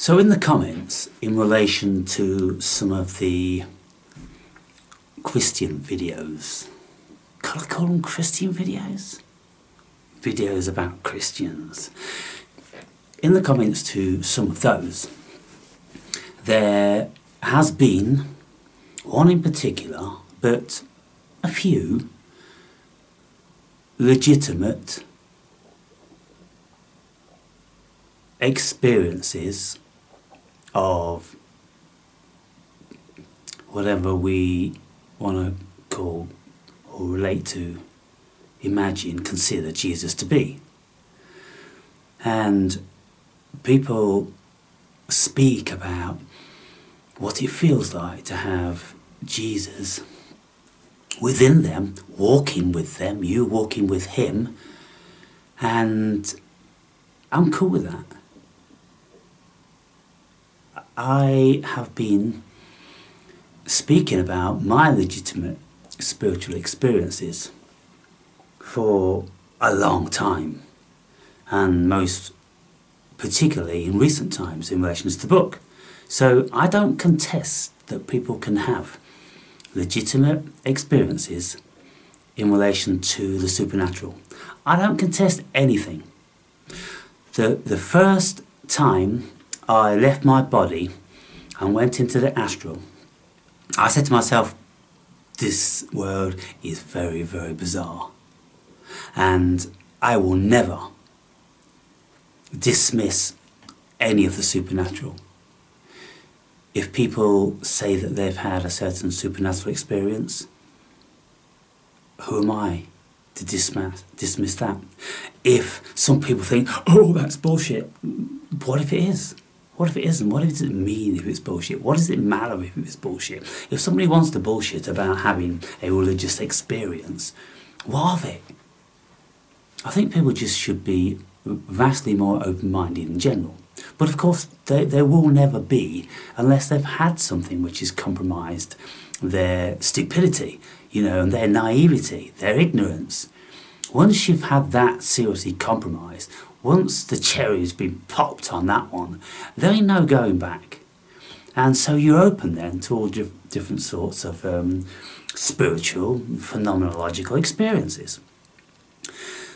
So in the comments, in relation to some of the Christian videos, could I call them Christian videos? Videos about Christians. In the comments to some of those, there has been one in particular, but a few legitimate experiences of whatever we want to call or relate to, imagine, consider Jesus to be. And people speak about what it feels like to have Jesus within them, walking with them, you walking with him, and I'm cool with that. I have been speaking about my legitimate spiritual experiences for a long time, and most particularly in recent times in relation to the book. So I don't contest that people can have legitimate experiences in relation to the supernatural. I don't contest anything. The first time I left my body and went into the astral, I said to myself, this world is very, very bizarre, and I will never dismiss any of the supernatural. If people say that they've had a certain supernatural experience, who am I to dismiss that? If some people think, oh, that's bullshit, what if it is? What if it isn't? What does it mean if it's bullshit? What does it matter if it's bullshit? If somebody wants to bullshit about having a religious experience, what of it? I think people just should be vastly more open-minded in general. But of course, they will never be unless they've had something which has compromised their stupidity, you know, and their naivety, their ignorance. Once you've had that seriously compromised, once the cherry's been popped on that one, there ain't no going back. And so you're open then to all different sorts of spiritual, phenomenological experiences.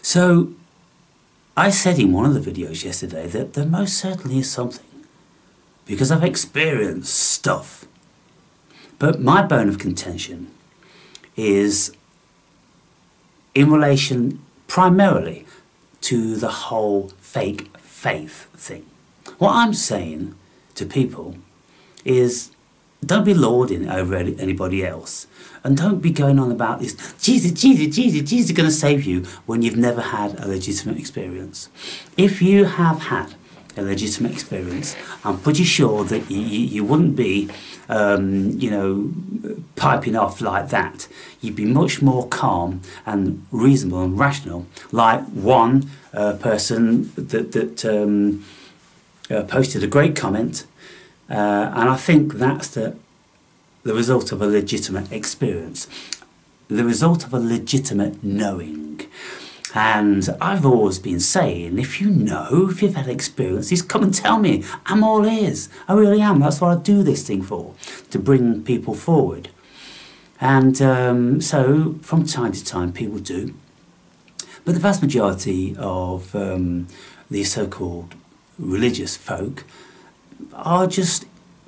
So I said in one of the videos yesterday that there most certainly is something, because I've experienced stuff. But my bone of contention is in relation primarily to the whole fake faith thing. What I'm saying to people is, don't be lording over anybody else, and don't be going on about this, Jesus is going to save you, when you've never had a legitimate experience. If you have had a legitimate experience, I'm pretty sure that you wouldn't be, you know, piping off like that. You'd be much more calm and reasonable and rational, like one person that posted a great comment, and I think that's the result of a legitimate experience, the result of a legitimate knowing. And I've always been saying, if you know, if you've had experiences, come and tell me. I'm all ears. I really am. That's what I do this thing for, to bring people forward. And so from time to time people do. But the vast majority of the so-called religious folk are just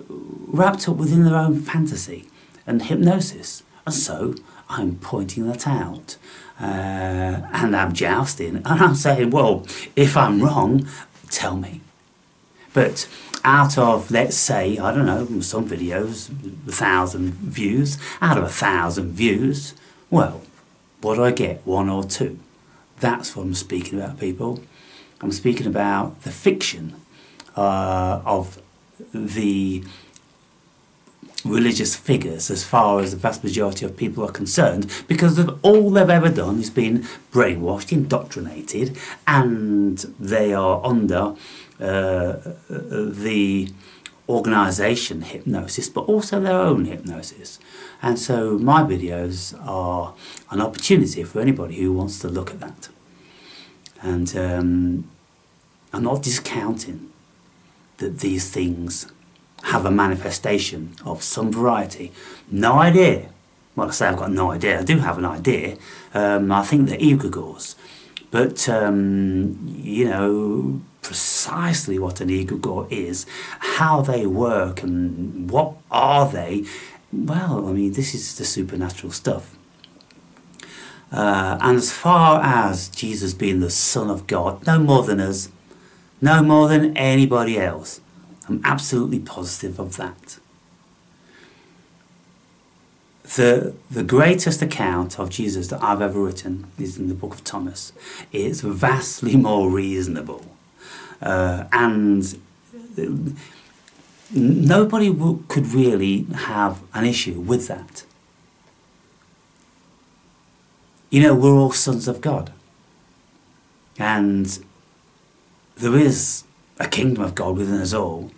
wrapped up within their own fantasy and hypnosis. And so I'm pointing that out. And I'm jousting, and I'm saying, well, if I'm wrong, tell me. But out of, let's say, I don't know, some videos, 1,000 views, out of 1,000 views, well, what do I get? 1 or 2? That's what I'm speaking about, people. I'm speaking about the fiction of the religious figures, as far as the vast majority of people are concerned, because all they've ever done is been brainwashed, indoctrinated, and they are under the organisation hypnosis, but also their own hypnosis. And so my videos are an opportunity for anybody who wants to look at that. And I'm not discounting that these things have a manifestation of some variety. No idea. Well, I say I've got no idea. I do have an idea. I think they're egregores. But, you know, precisely what an egregore is, how they work and what are they, well, I mean, this is the supernatural stuff. And as far as Jesus being the Son of God, no more than us, no more than anybody else. I'm absolutely positive of that. The greatest account of Jesus that I've ever written is in the book of Thomas. It's vastly more reasonable. And nobody could really have an issue with that. You know, we're all sons of God. And there is a kingdom of God within us all.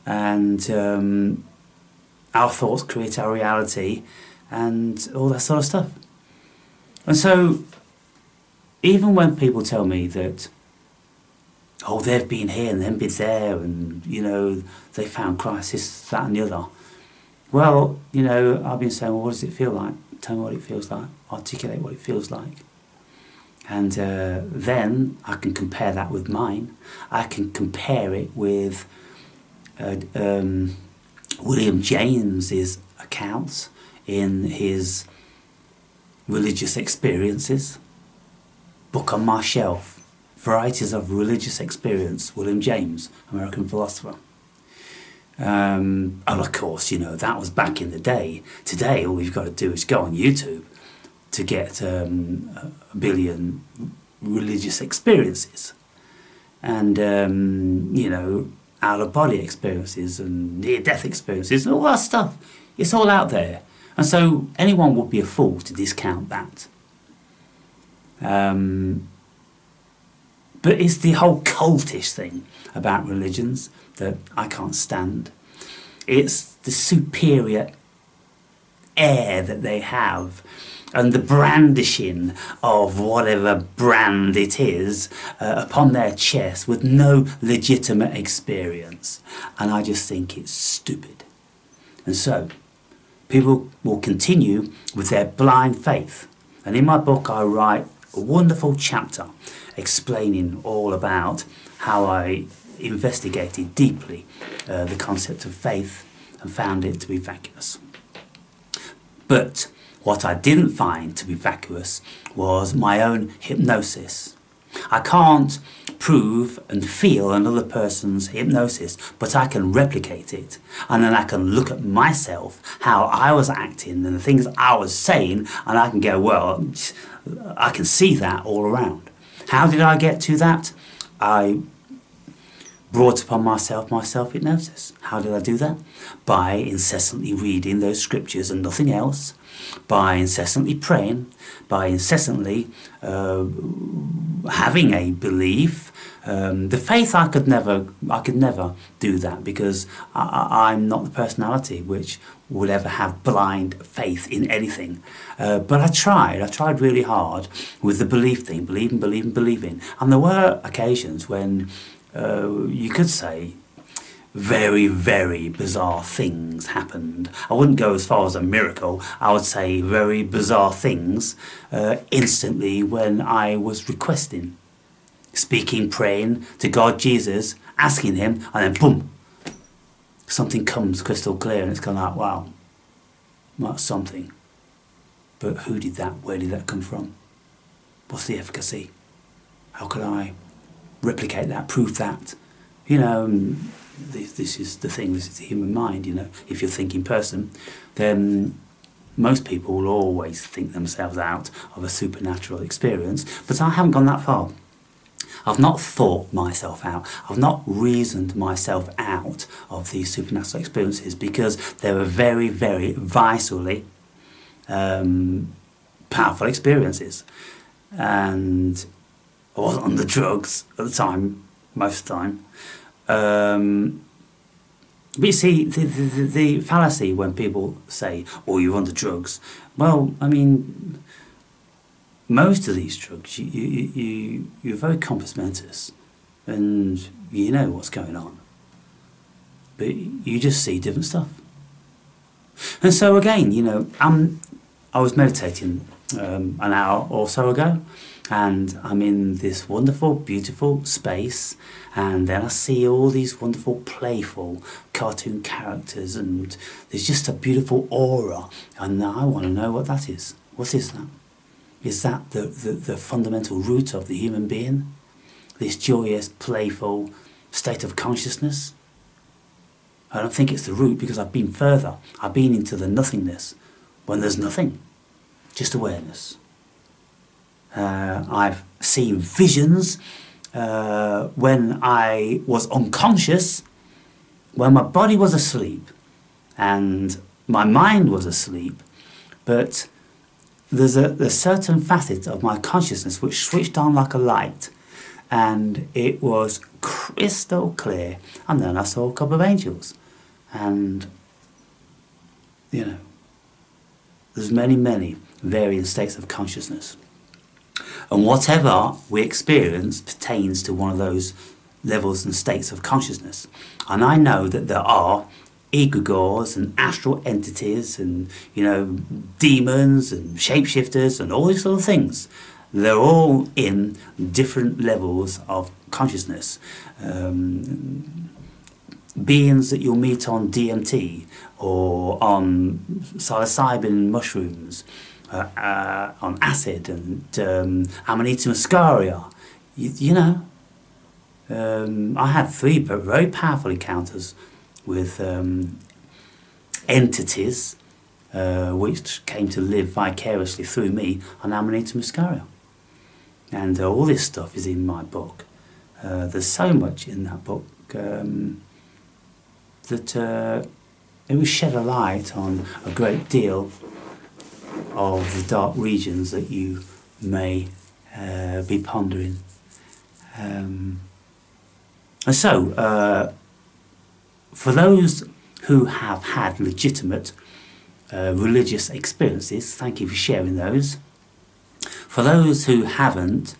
And our thoughts create our reality and all that sort of stuff. And so, even when people tell me that, oh, they've been here and they've been there and, you know, they found Christ, this, that and the other. Well, you know, I've been saying, well, what does it feel like? Tell me what it feels like. Articulate what it feels like. And then I can compare that with mine. I can compare it with William James's accounts in his religious experiences. Book on my shelf, Varieties of Religious Experience, William James, American philosopher. And of course, you know, that was back in the day. Today, all you've got to do is go on YouTube to get a billion religious experiences. And, you know, out-of-body experiences and near-death experiences and all that stuff. It's all out there. And so anyone would be a fool to discount that. But it's the whole cultish thing about religions that I can't stand. It's the superior air that they have and the brandishing of whatever brand it is upon their chest with no legitimate experience. And I just think it's stupid. And so, people will continue with their blind faith. And in my book I write a wonderful chapter explaining all about how I investigated deeply the concept of faith and found it to be vacuous. But what I didn't find to be vacuous was my own hypnosis. I can't prove and feel another person's hypnosis, but I can replicate it. And then I can look at myself, how I was acting and the things I was saying, and I can go, well, I can see that all around. How did I get to that? I brought upon myself my self-hypnosis. How did I do that? By incessantly reading those scriptures and nothing else, by incessantly praying, by incessantly having a belief. The faith I could never do that because I'm not the personality which would ever have blind faith in anything. But I tried really hard with the belief thing, believing. And there were occasions when you could say very, very bizarre things happened. I wouldn't go as far as a miracle. I would say very bizarre things instantly when I was requesting, speaking, praying to God, Jesus, asking him, and then boom, something comes crystal clear and it's kind of like, wow, that's something. But who did that? Where did that come from? What's the efficacy? How could I replicate that, prove that? You know, this is the thing, this is the human mind, you know. If you're a thinking person, then most people will always think themselves out of a supernatural experience, but I haven't gone that far. I've not thought myself out, I've not reasoned myself out of these supernatural experiences because they were very, very vitally powerful experiences. And I wasn't on the drugs at the time, most of the time. But you see, the fallacy when people say, oh, you're on the drugs, well, I mean, most of these drugs, you're very compos mentis, and you know what's going on. but you just see different stuff. And so again, you know, I was meditating an hour or so ago, and I'm in this wonderful, beautiful space, and then I see all these wonderful, playful cartoon characters, and there's just a beautiful aura, and I want to know what that is. What is that? Is that the fundamental root of the human being? This joyous, playful state of consciousness? I don't think it's the root, because I've been further. I've been into the nothingness, when there's nothing, just awareness. I've seen visions when I was unconscious, when my body was asleep and my mind was asleep, but there's a certain facet of my consciousness which switched on like a light, and it was crystal clear, and then I saw a couple of angels. And you know, there's many varying states of consciousness, and whatever we experience pertains to one of those levels and states of consciousness. And I know that there are egregores and astral entities and, you know, demons and shapeshifters and all these sort of things. They're all in different levels of consciousness. Beings that you'll meet on DMT or on psilocybin mushrooms, on acid and Amanita muscaria. You know, I had 3 very powerful encounters with entities which came to live vicariously through me on Amanita muscaria. And all this stuff is in my book. There's so much in that book that it will shed a light on a great deal of the dark regions that you may be pondering. And so, for those who have had legitimate religious experiences, thank you for sharing those. For those who haven't,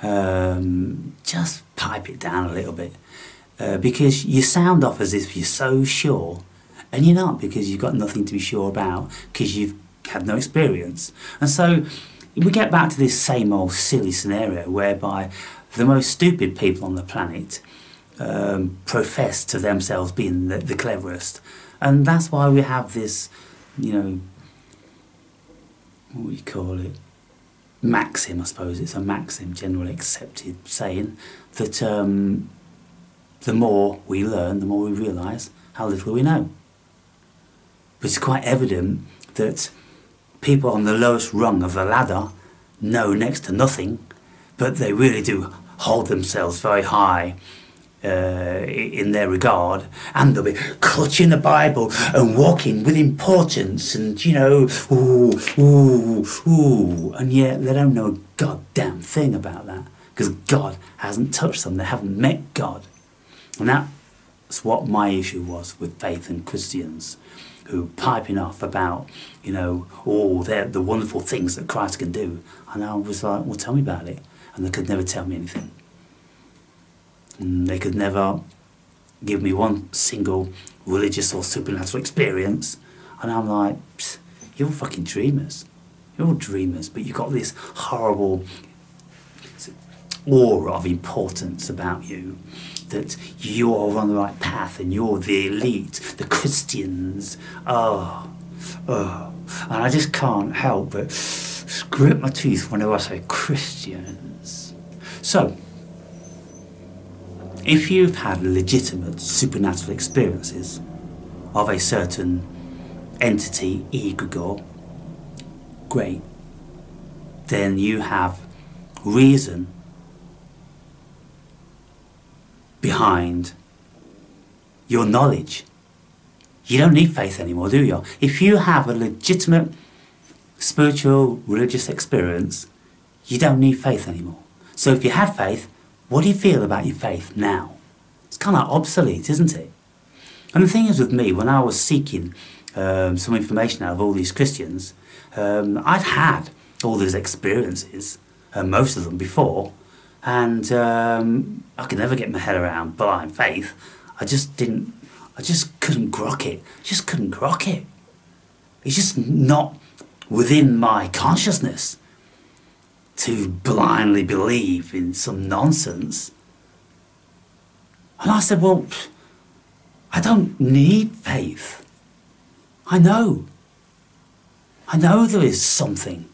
just pipe it down a little bit, because you sound off as if you're so sure, and you're not, because you've got nothing to be sure about, because you've had no experience. And so we get back to this same old silly scenario whereby the most stupid people on the planet profess to themselves being the cleverest, and that's why we have this, you know, what do you call it, maxim, I suppose it's a maxim, generally accepted saying that the more we learn, the more we realise how little we know. But it's quite evident that people on the lowest rung of the ladder know next to nothing, but they really do hold themselves very high in their regard, and they'll be clutching the Bible and walking with importance, and you know, ooh, and yet they don't know a goddamn thing about that, because God hasn't touched them. They haven't met God. And that's what my issue was with faith and Christians who piping off about, you know, the wonderful things that Christ can do. And I was like, well, tell me about it. And they could never tell me anything. And they could never give me one single religious or supernatural experience. And I'm like, you're all fucking dreamers. You're all dreamers, but you've got this horrible aura of importance about you, that you're on the right path and you're the elite, the Christians. Oh. And I just can't help but grit my teeth whenever I say Christians. So, if you've had legitimate supernatural experiences of a certain entity, egregore, great, then you have reason behind your knowledge. You don't need faith anymore, do you? If you have a legitimate spiritual, religious experience, you don't need faith anymore. So if you had faith, what do you feel about your faith now? It's kind of obsolete, isn't it? And the thing is with me, when I was seeking some information out of all these Christians, I'd had all these experiences, most of them before, and I could never get my head around blind faith. I just didn't I just couldn't grok it. Just couldn't grok it. It's just not within my consciousness to blindly believe in some nonsense. And I said, well, I don't need faith. I know there is something.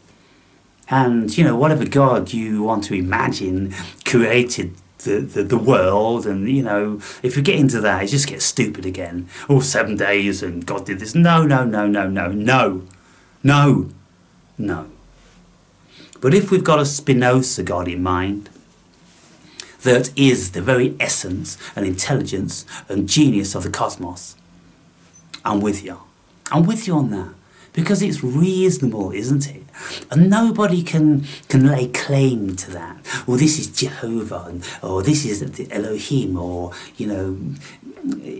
And, you know, whatever God you want to imagine created the world, and, you know, if you get into that, it just gets stupid again. Oh, 7 days and God did this. No. But if we've got a Spinoza God in mind, that is the very essence and intelligence and genius of the cosmos, I'm with you. I'm with you on that. Because it's reasonable, isn't it? And nobody can lay claim to that. Well, this is Jehovah, or this is Elohim, or, you know,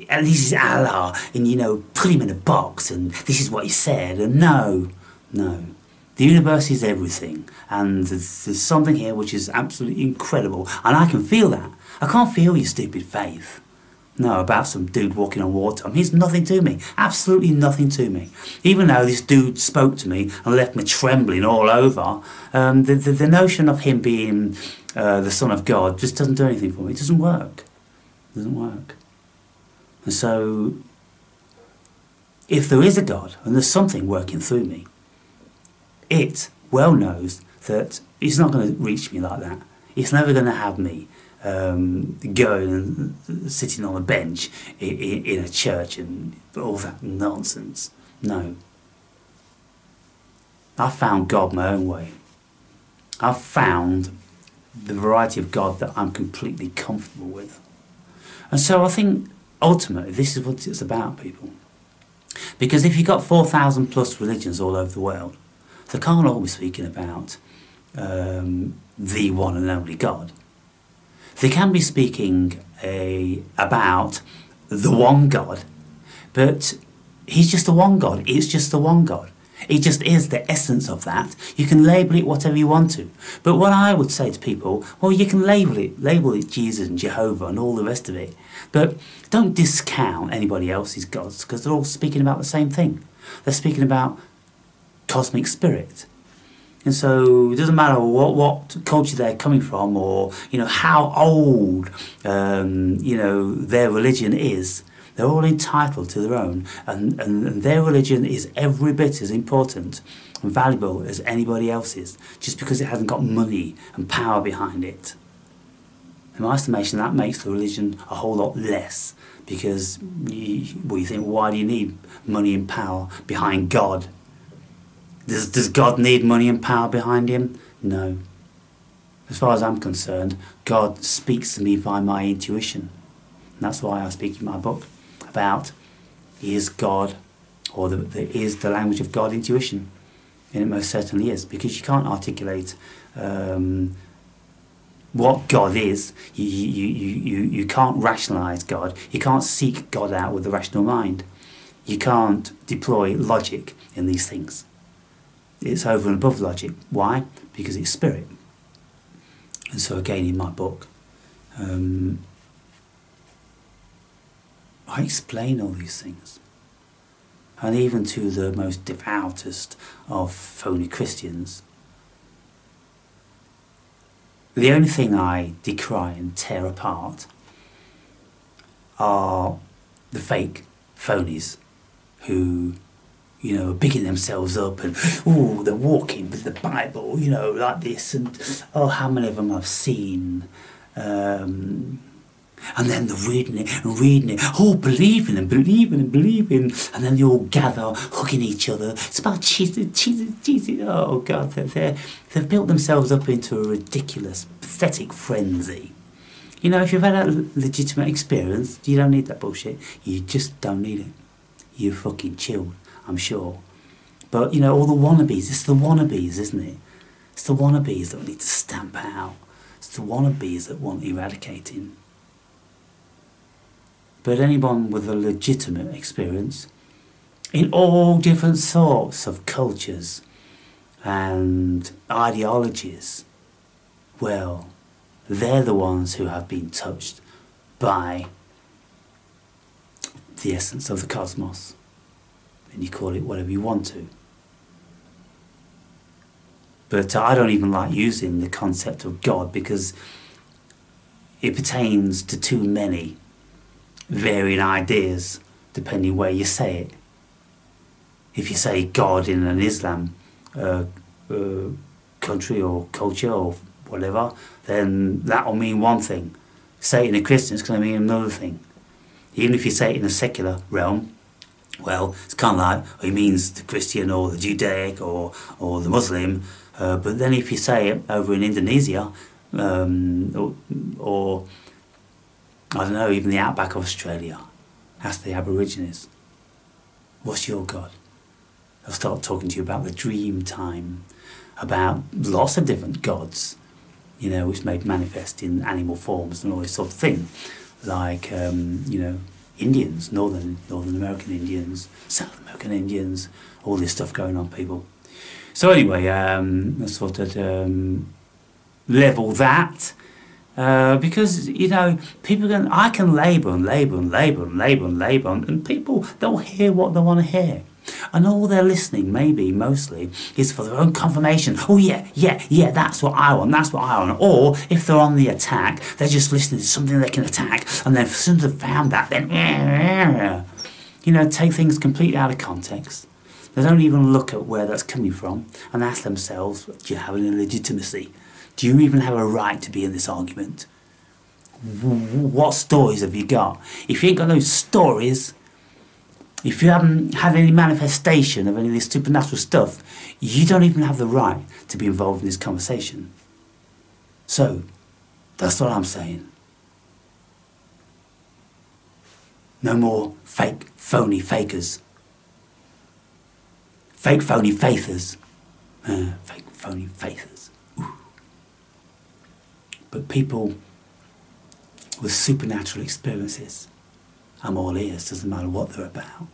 and this is Allah, and, you know, put him in a box, and this is what he said. And no. The universe is everything, and there's something here which is absolutely incredible, and I can feel that. I can't feel your stupid faith. No, about some dude walking on water. I mean, it's nothing to me. Absolutely nothing to me. Even though this dude spoke to me and left me trembling all over, the notion of him being the Son of God just doesn't do anything for me. It doesn't work. It doesn't work. And so, if there is a God and there's something working through me, it well knows that it's not going to reach me like that. It's never going to have me going and sitting on a bench in a church and all that nonsense. No. I found God my own way. I've found the variety of God that I'm completely comfortable with. And so I think ultimately this is what it's about, people. Because if you've got 4,000 plus religions all over the world, they can't all be speaking about the one and only God. They can be speaking about the one God, but he's just the one God. It's just the one God. It just is the essence of that. You can label it whatever you want to. But what I would say to people, well, you can label it Jesus and Jehovah and all the rest of it. But don't discount anybody else's gods, because they're all speaking about the same thing. They're speaking about cosmic spirit. And so it doesn't matter what culture they're coming from, or, you know, how old you know, their religion is. They're all entitled to their own, and their religion is every bit as important and valuable as anybody else's, just because it hasn't got money and power behind it. In my estimation, that makes the religion a whole lot less, because you think, why do you need money and power behind God? Does God need money and power behind him? No. As far as I'm concerned, God speaks to me via my intuition. And that's why I speak in my book about, is God, or is the language of God intuition? And it most certainly is, because you can't articulate what God is. You can't rationalise God. You can't seek God out with the rational mind. You can't deploy logic in these things. It's over and above logic. Why? Because it's spirit. And so again, in my book, I explain all these things. And even to the most devoutest of phony Christians, the only thing I decry and tear apart are the fake phonies who, you know, are bigging themselves up and, oh, they're walking with the Bible, you know, like this, and oh, how many of them I've seen. And then they're reading it, oh, believing, and then they all gather, hugging each other. It's about Jesus. Oh, God, they've built themselves up into a ridiculous, pathetic frenzy. You know, if you've had that legitimate experience, you don't need that bullshit. You just don't need it. You're fucking chilled, I'm sure. But, you know, all the wannabes, it's the wannabes, isn't it? It's the wannabes that we need to stamp out. It's the wannabes that want eradicating. But anyone with a legitimate experience in all different sorts of cultures and ideologies, well, they're the ones who have been touched by the essence of the cosmos. And you call it whatever you want to. But I don't even like using the concept of God because it pertains to too many varying ideas depending where you say it. If you say God in an Islam country or culture or whatever, then that will mean one thing. Say it in a Christian, it's going to mean another thing. Even if you say it in a secular realm, well, it's kind of like, it means the Christian or the Judaic or the Muslim. But then if you say it over in Indonesia, or I don't know, even the outback of Australia, ask the Aborigines, what's your God? They'll start talking to you about the dream time, about lots of different gods, you know, which made manifest in animal forms and all this sort of thing. Like, you know, Indians, Northern American Indians, South American Indians, all this stuff going on, people. So anyway, I sort of level that, because, you know, I can label and people don't hear what they want to hear. And all they're listening, maybe, mostly, is for their own confirmation. Oh yeah, that's what I want, Or, if they're on the attack, they're just listening to something they can attack, and then as soon as they've found that, then, you know, take things completely out of context. They don't even look at where that's coming from and ask themselves, do you have any legitimacy? Do you even have a right to be in this argument? What stories have you got? If you ain't got no stories, if you haven't had any manifestation of any of this supernatural stuff, you don't even have the right to be involved in this conversation. So, that's what I'm saying. No more fake, phony fakers. Fake, phony faithers. Fake, phony faithers. Ooh. But people with supernatural experiences, I'm all ears, doesn't matter what they're about.